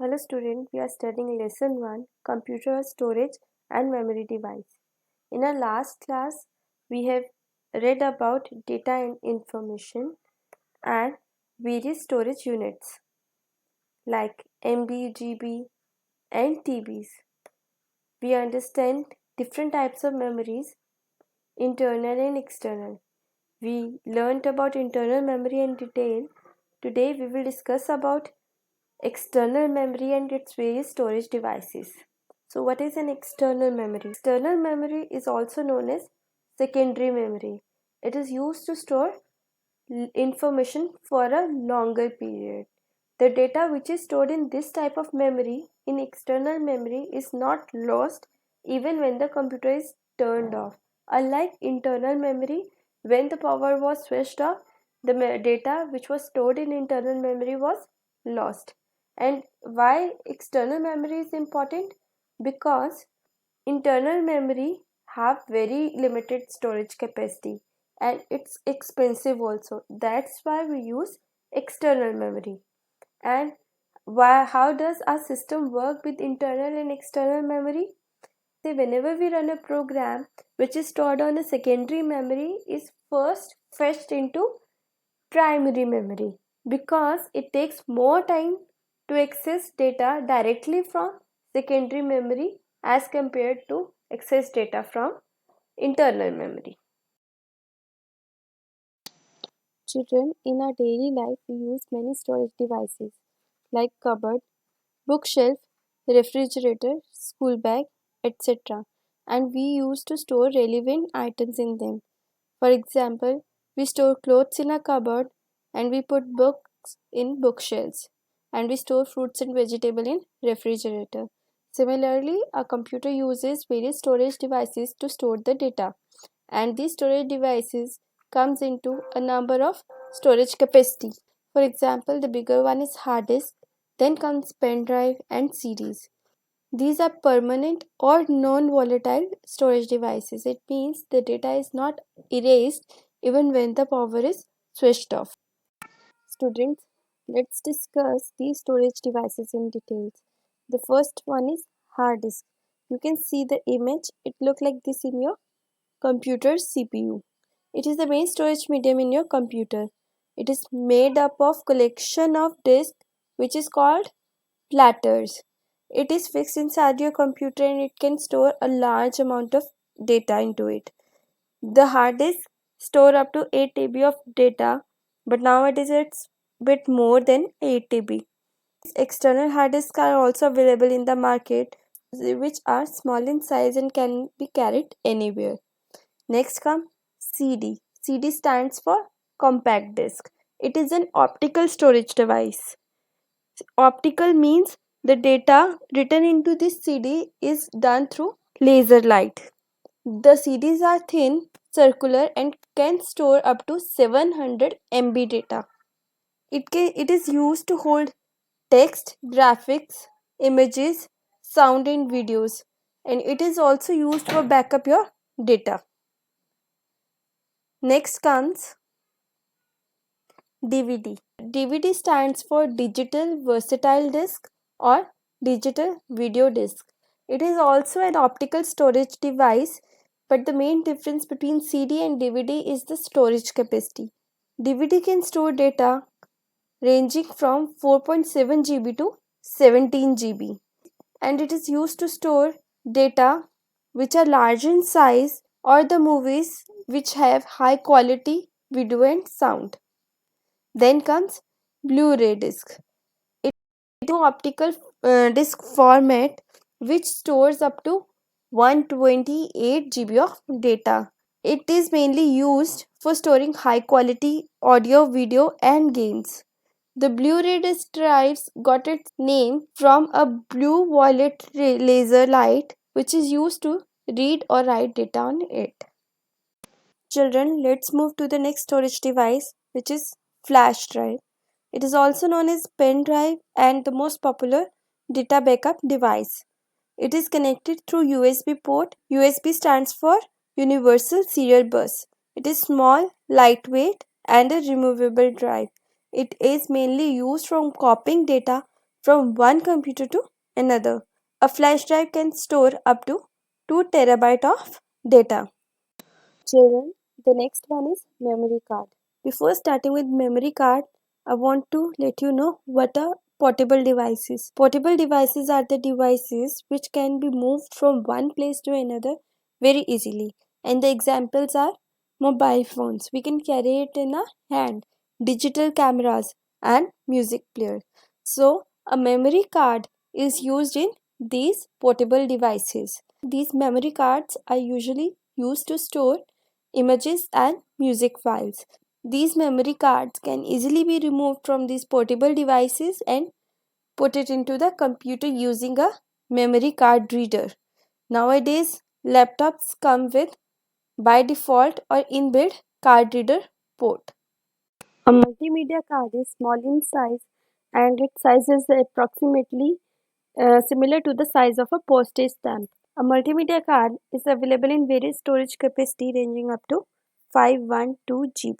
Hello student, we are studying lesson 1 Computer Storage and Memory Device. In our last class, we have read about data and information and various storage units like MB, GB and TBs. We understand different types of memories, internal and external. We learned about internal memory in detail. Today we will discuss about external memory and its various storage devices. So what is an external memory? External memory is also known as secondary memory. It is used to store information for a longer period. The data which is stored in this type of memory in external memory is not lost even when the computer is turned off. Unlike internal memory, when the power was switched off, the data which was stored in internal memory was lost. And why external memory is important? Because internal memory have very limited storage capacity and it's expensive also. That's why we use external memory. And how does our system work with internal and external memory? Say whenever we run a program which is stored on a secondary memory is first fetched into primary memory because it takes more time to access data directly from secondary memory as compared to access data from internal memory. Children, in our daily life, we use many storage devices like cupboard, bookshelf, refrigerator, school bag, etc. And we use to store relevant items in them. For example, we store clothes in a cupboard and we put books in bookshelves and we store fruits and vegetables in refrigerator. Similarly, a computer uses various storage devices to store the data and these storage devices comes into a number of storage capacity. For example, the bigger one is hard disk, then comes pen drive and CDs. These are permanent or non-volatile storage devices. It means the data is not erased even when the power is switched off. Students, let's discuss these storage devices in details. The first one is hard disk. You can see the image. It looks like this in your computer's CPU. It is the main storage medium in your computer. It is made up of collection of disks which is called platters. It is fixed inside your computer and it can store a large amount of data into it. The hard disk store up to 8 TB of data, but nowadays it's bit more than 8 TB. External hard disks are also available in the market, which are small in size and can be carried anywhere. Next come CD. CD stands for compact disc. It is an optical storage device. Optical means the data written into this CD is done through laser light. The CDs are thin, circular and can store up to 700 MB data. It is used to hold text, graphics, images, sound and videos, and it is also used for backup your data. Next comes DVD. DVD stands for Digital Versatile Disc or Digital Video Disc. It is also an optical storage device, but the main difference between CD and DVD is the storage capacity. DVD can store data ranging from 4.7 GB to 17 GB, and it is used to store data which are large in size or the movies which have high quality video and sound. Then comes Blu-ray disc. It is an optical disc format which stores up to 128 GB of data. It is mainly used for storing high quality audio, video and games. The Blu-ray disc drives got its name from a blue-violet laser light which is used to read or write data on it. Children, let's move to the next storage device which is flash drive. It is also known as pen drive and the most popular data backup device. It is connected through USB port. USB stands for Universal Serial Bus. It is small, lightweight and a removable drive. It is mainly used for copying data from one computer to another. A flash drive can store up to 2 terabyte of data. Children, the next one is memory card. Before starting with memory card, I want to let you know what are portable devices. Portable devices are the devices which can be moved from one place to another very easily. And the examples are mobile phones. We can carry it in a hand. Digital cameras and music player. So, a memory card is used in these portable devices. These memory cards are usually used to store images and music files. These memory cards can easily be removed from these portable devices and put it into the computer using a memory card reader. Nowadays, laptops come with by default or inbuilt card reader port. A multimedia card is small in size and its size is approximately similar to the size of a postage stamp. A multimedia card is available in various storage capacity ranging up to 512 GB.